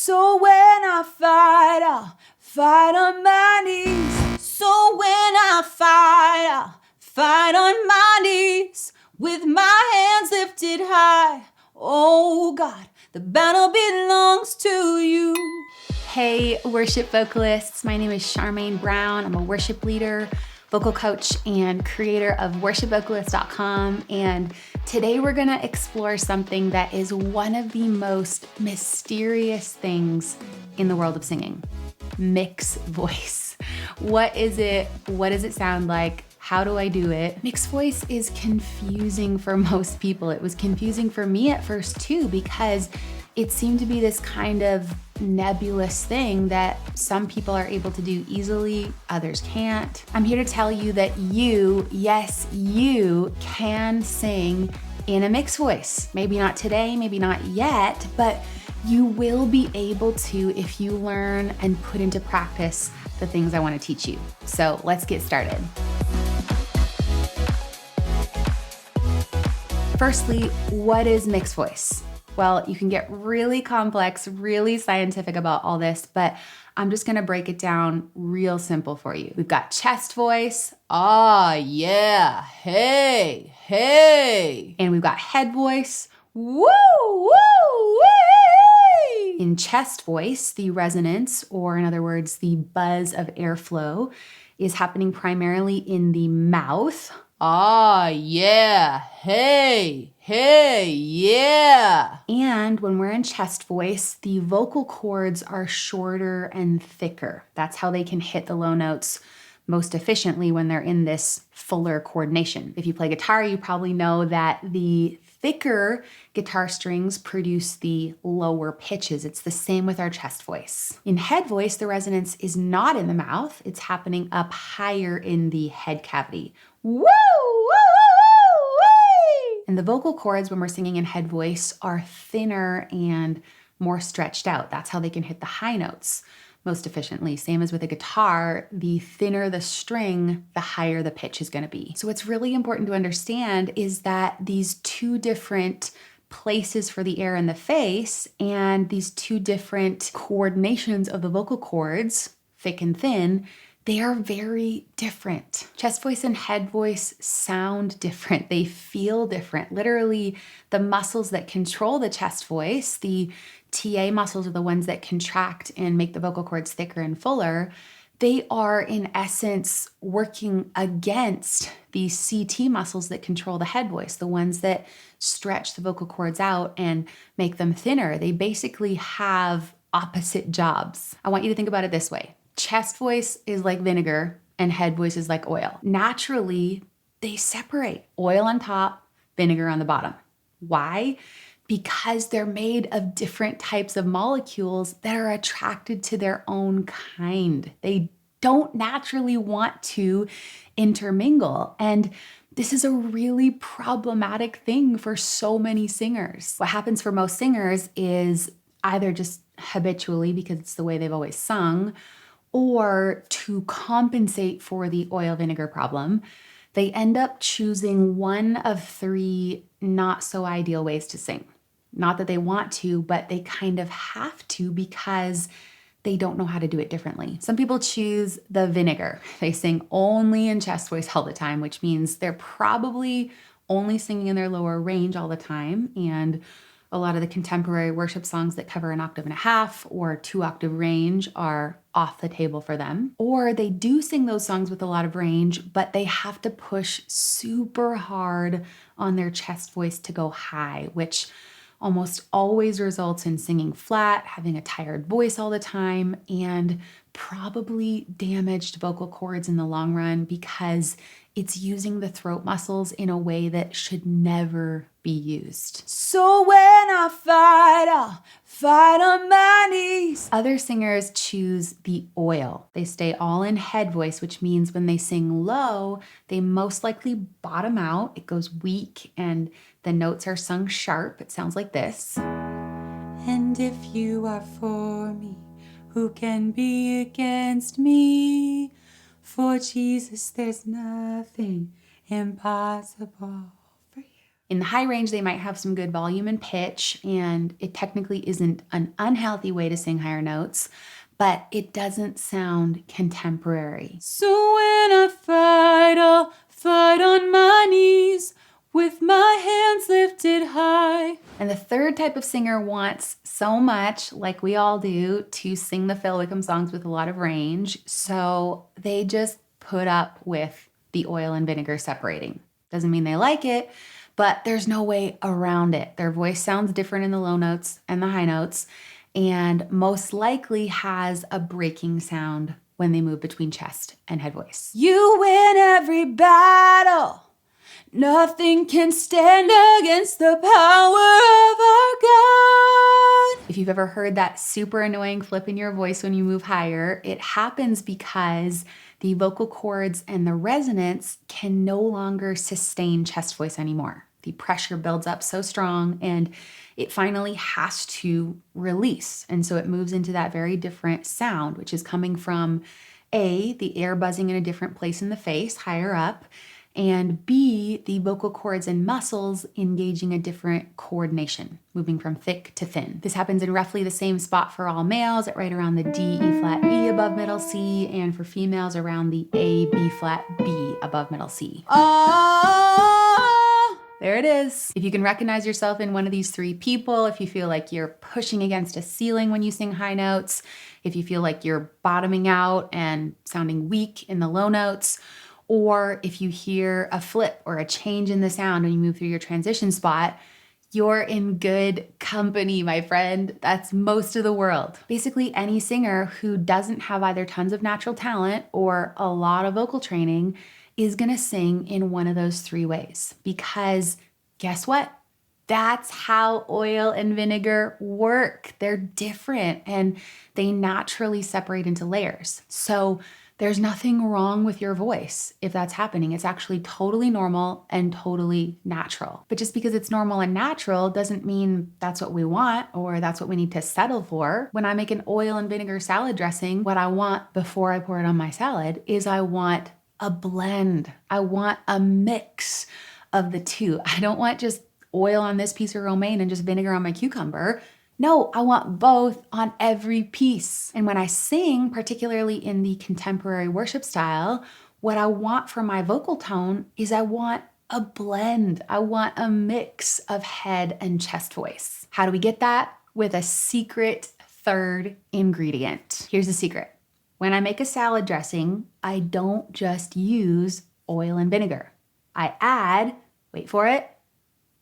So when I fight, I'll fight on my knees. So when I fight, I'll fight on my knees with my hands lifted high. Oh God, the battle belongs to you. Hey, worship vocalists. My name is Charmaine Brown. I'm a worship leader, vocal coach, and creator of worshipvocalist.com. And today we're gonna explore something that is one of the most mysterious things in the world of singing: mixed voice. What is it? What does it sound like? How do I do it? Mixed voice is confusing for most people. It was confusing for me at first too, because it seemed to be this kind of nebulous thing that some people are able to do easily, others can't. I'm here to tell you that you, yes, you can sing in a mixed voice. Maybe not today, maybe not yet, but you will be able to if you learn and put into practice the things I want to teach you. So let's get started. Firstly, what is mixed voice? Well, you can get really complex, really scientific about all this, but I'm just gonna break it down real simple for you. We've got chest voice, ah, yeah, hey, hey. And we've got head voice, woo, woo, wee. In chest voice, the resonance, or in other words, the buzz of airflow, is happening primarily in the mouth. Ah, yeah, hey, hey, yeah. And when we're in chest voice, the vocal cords are shorter and thicker. That's how they can hit the low notes most efficiently when they're in this fuller coordination. If you play guitar, you probably know that the thicker guitar strings produce the lower pitches. It's the same with our chest voice. In head voice, the resonance is not in the mouth. It's happening up higher in the head cavity. Woo, woo, woo, woo. And the vocal cords, when we're singing in head voice, are thinner and more stretched out. That's how they can hit the high notes most efficiently. Same as with a guitar, the thinner the string, the higher the pitch is gonna be. So what's really important to understand is that these two different places for the air in the face and these two different coordinations of the vocal cords, thick and thin, they are very different. Chest voice and head voice sound different. They feel different. Literally, the muscles that control the chest voice, the TA muscles are the ones that contract and make the vocal cords thicker and fuller. They are, in essence, working against the CT muscles that control the head voice, the ones that stretch the vocal cords out and make them thinner. They basically have opposite jobs. I want you to think about it this way. Chest voice is like vinegar and head voice is like oil. Naturally, they separate. Oil on top, vinegar on the bottom. Why? Because they're made of different types of molecules that are attracted to their own kind. They don't naturally want to intermingle. And this is a really problematic thing for so many singers. What happens for most singers is either just habitually, because it's the way they've always sung, or to compensate for the oil vinegar problem, they end up choosing one of three not so ideal ways to sing. Not that they want to, but they kind of have to because they don't know how to do it differently. Some people choose the vinegar. They sing only in chest voice all the time, which means they're probably only singing in their lower range all the time. And a lot of the contemporary worship songs that cover an octave and a half or 2-octave range are off the table for them. Or they do sing those songs with a lot of range, but they have to push super hard on their chest voice to go high, which almost always results in singing flat, having a tired voice all the time, and probably damaged vocal cords in the long run because it's using the throat muscles in a way that should never be used. So when I fight, I'll fight on my knees. Other singers choose the oil. They stay all in head voice, which means when they sing low, they most likely bottom out. It goes weak and the notes are sung sharp. It sounds like this. And if you are for me, who can be against me? For Jesus, there's nothing impossible for you. In the high range, they might have some good volume and pitch, and it technically isn't an unhealthy way to sing higher notes, but it doesn't sound contemporary. So when I fight, I'll fight on my knees with my hands lifted high. And the third type of singer wants so much, like we all do, to sing the Phil Wickham songs with a lot of range, so they just put up with the oil and vinegar separating. Doesn't mean they like it, but there's no way around it. Their voice sounds different in the low notes and the high notes, and most likely has a breaking sound when they move between chest and head voice. You win every battle. Nothing can stand against the power of our God. If you've ever heard that super annoying flip in your voice when you move higher, it happens because the vocal cords and the resonance can no longer sustain chest voice anymore. The pressure builds up so strong and it finally has to release. And so it moves into that very different sound, which is coming from A, the air buzzing in a different place in the face, higher up, and B, the vocal cords and muscles engaging a different coordination, moving from thick to thin. This happens in roughly the same spot for all males at right around the D, E flat, E above middle C, and for females around the A, B flat, B above middle C. Oh, there it is. If you can recognize yourself in one of these three people, if you feel like you're pushing against a ceiling when you sing high notes, if you feel like you're bottoming out and sounding weak in the low notes, or if you hear a flip or a change in the sound when you move through your transition spot, you're in good company, my friend. That's most of the world. Basically, any singer who doesn't have either tons of natural talent or a lot of vocal training is gonna sing in one of those three ways. Because guess what? That's how oil and vinegar work. They're different and they naturally separate into layers. So there's nothing wrong with your voice if that's happening. It's actually totally normal and totally natural. But just because it's normal and natural doesn't mean that's what we want or that's what we need to settle for. When I make an oil and vinegar salad dressing, what I want before I pour it on my salad is I want a blend. I want a mix of the two. I don't want just oil on this piece of romaine and just vinegar on my cucumber. No, I want both on every piece. And when I sing, particularly in the contemporary worship style, what I want for my vocal tone is I want a blend. I want a mix of head and chest voice. How do we get that? With a secret third ingredient. Here's the secret. When I make a salad dressing, I don't just use oil and vinegar. I add, wait for it,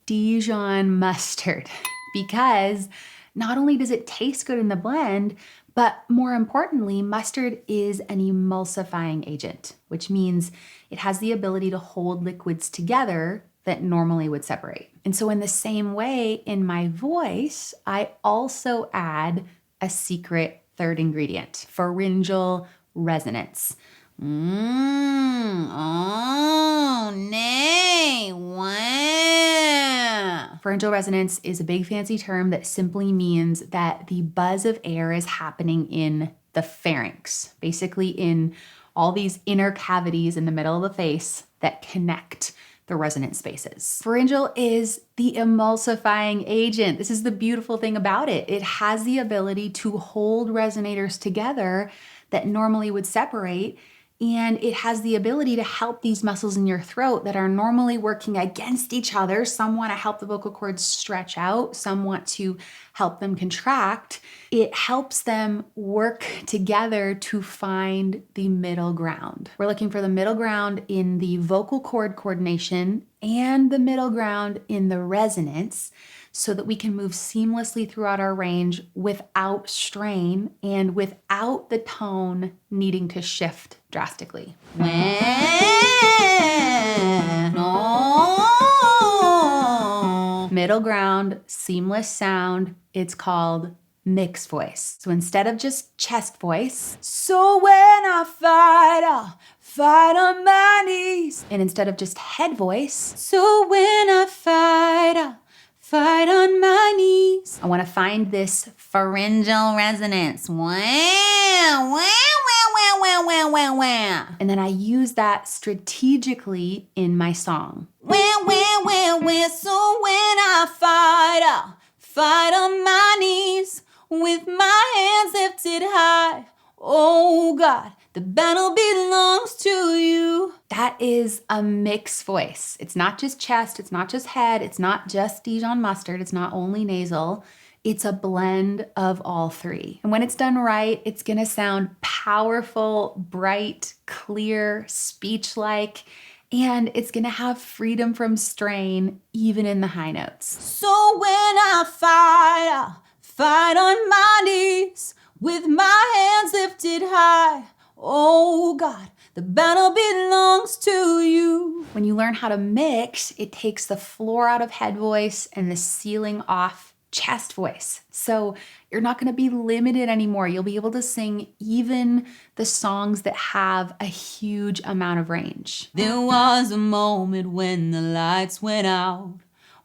Dijon mustard. Because not only does it taste good in the blend, but more importantly, mustard is an emulsifying agent, which means it has the ability to hold liquids together that normally would separate. And so in the same way, in my voice, I also add a secret third ingredient, pharyngeal resonance. Oh, nay, wow. Pharyngeal resonance is a big fancy term that simply means that the buzz of air is happening in the pharynx, basically in all these inner cavities in the middle of the face that connect the resonant spaces. Pharyngeal is the emulsifying agent. This is the beautiful thing about it. It has the ability to hold resonators together that normally would separate, and it has the ability to help these muscles in your throat that are normally working against each other. Some want to help the vocal cords stretch out, some want to help them contract. It helps them work together to find the middle ground. We're looking for the middle ground in the vocal cord coordination and the middle ground in the resonance, so that we can move seamlessly throughout our range without strain and without the tone needing to shift drastically. Middle ground, seamless sound, it's called mixed voice. So instead of just chest voice, so when I fight, I'll fight on my knees. And instead of just head voice, so when I fight, I'll fight on my knees. I want to find this pharyngeal resonance. Wow, wow, wow, wow, wow, wow, wow, wow. And then I use that strategically in my song. Wow, wow, So when I fight, I'll fight on my knees with my hands lifted high. Oh God, the battle belongs to you. That is a mixed voice. It's not just chest, it's not just head, it's not just Dijon mustard, it's not only nasal. It's a blend of all three. And when it's done right, it's gonna sound powerful, bright, clear, speech-like, and it's gonna have freedom from strain even in the high notes. So when I fight, I'll fight on my knees with my hands lifted high. Oh God, the battle belongs to you. When you learn how to mix, it takes the floor out of head voice and the ceiling off chest voice. So you're not gonna be limited anymore. You'll be able to sing even the songs that have a huge amount of range. There was a moment when the lights went out,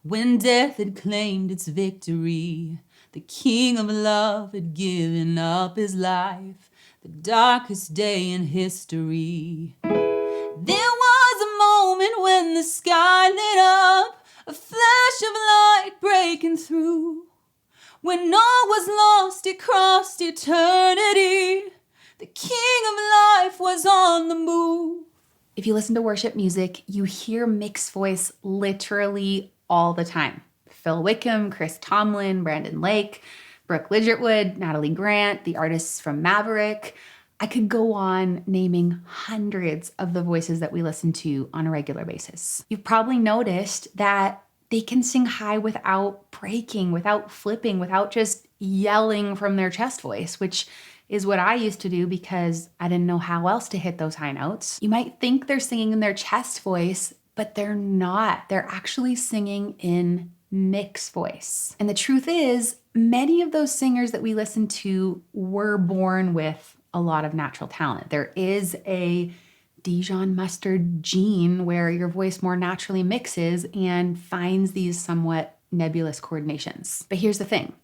when death had claimed its victory. The King of Love had given up his life, the darkest day in history. There was a moment when the sky lit up, a flash of light breaking through. When all was lost, it crossed eternity. The King of Life was on the move. If you listen to worship music, you hear mixed voice literally all the time. Phil Wickham, Chris Tomlin, Brandon Lake, Brooke Ligertwood, Natalie Grant, the artists from Maverick. I could go on naming hundreds of the voices that we listen to on a regular basis. You've probably noticed that they can sing high without breaking, without flipping, without just yelling from their chest voice, which is what I used to do because I didn't know how else to hit those high notes. You might think they're singing in their chest voice, but they're not. They're actually singing in mixed voice. And the truth is, many of those singers that we listen to were born with a lot of natural talent. There is a Dijon mustard gene where your voice more naturally mixes and finds these somewhat nebulous coordinations. But here's the thing,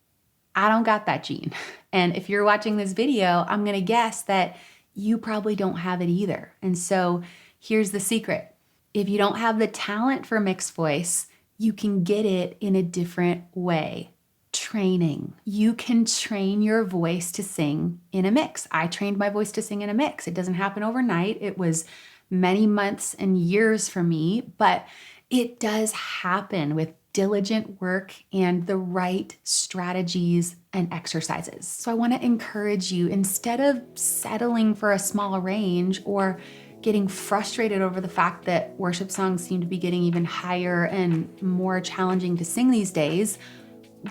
I don't got that gene. And if you're watching this video, I'm gonna guess that you probably don't have it either. And so here's the secret. If you don't have the talent for mixed voice, you can get it in a different way. Training. You can train your voice to sing in a mix. I trained my voice to sing in a mix. It doesn't happen overnight. It was many months and years for me, but it does happen with diligent work and the right strategies and exercises. So I want to encourage you, instead of settling for a small range or getting frustrated over the fact that worship songs seem to be getting even higher and more challenging to sing these days,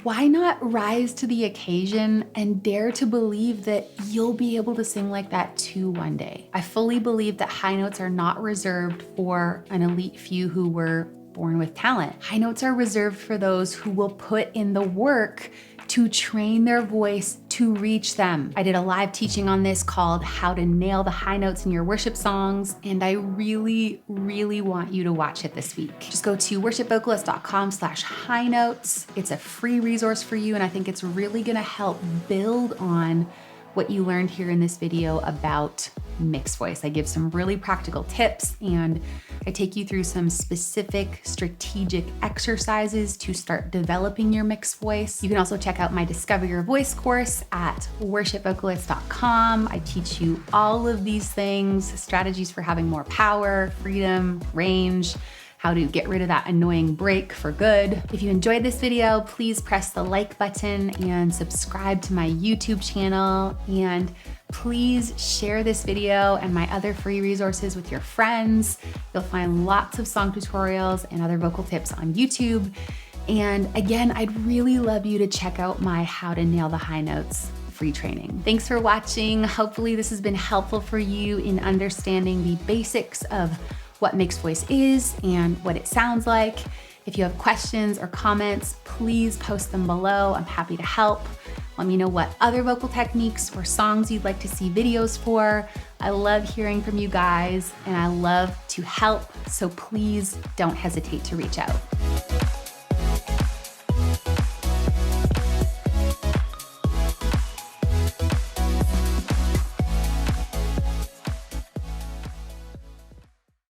why not rise to the occasion and dare to believe that you'll be able to sing like that too one day? I fully believe that high notes are not reserved for an elite few who were born with talent. High notes are reserved for those who will put in the work to train their voice to reach them. I did a live teaching on this called How to Nail the High Notes in Your Worship Songs, and I really, really want you to watch it this week. Just go to worshipvocalist.com/high notes. It's a free resource for you, and I think it's really gonna help build on what you learned here in this video about mixed voice. I give some really practical tips and I take you through some specific strategic exercises to start developing your mixed voice. You can also check out my Discover Your Voice course at worshipvocalist.com. I teach you all of these things, strategies for having more power, freedom, range, how to get rid of that annoying break for good. If you enjoyed this video, please press the like button and subscribe to my YouTube channel. And please share this video and my other free resources with your friends. You'll find lots of song tutorials and other vocal tips on YouTube. And again, I'd really love you to check out my How to Nail the High Notes free training. Thanks for watching. Hopefully this has been helpful for you in understanding the basics of what mixed voice is and what it sounds like. If you have questions or comments, please post them below. I'm happy to help. Let me know what other vocal techniques or songs you'd like to see videos for. I love hearing from you guys and I love to help, so please don't hesitate to reach out.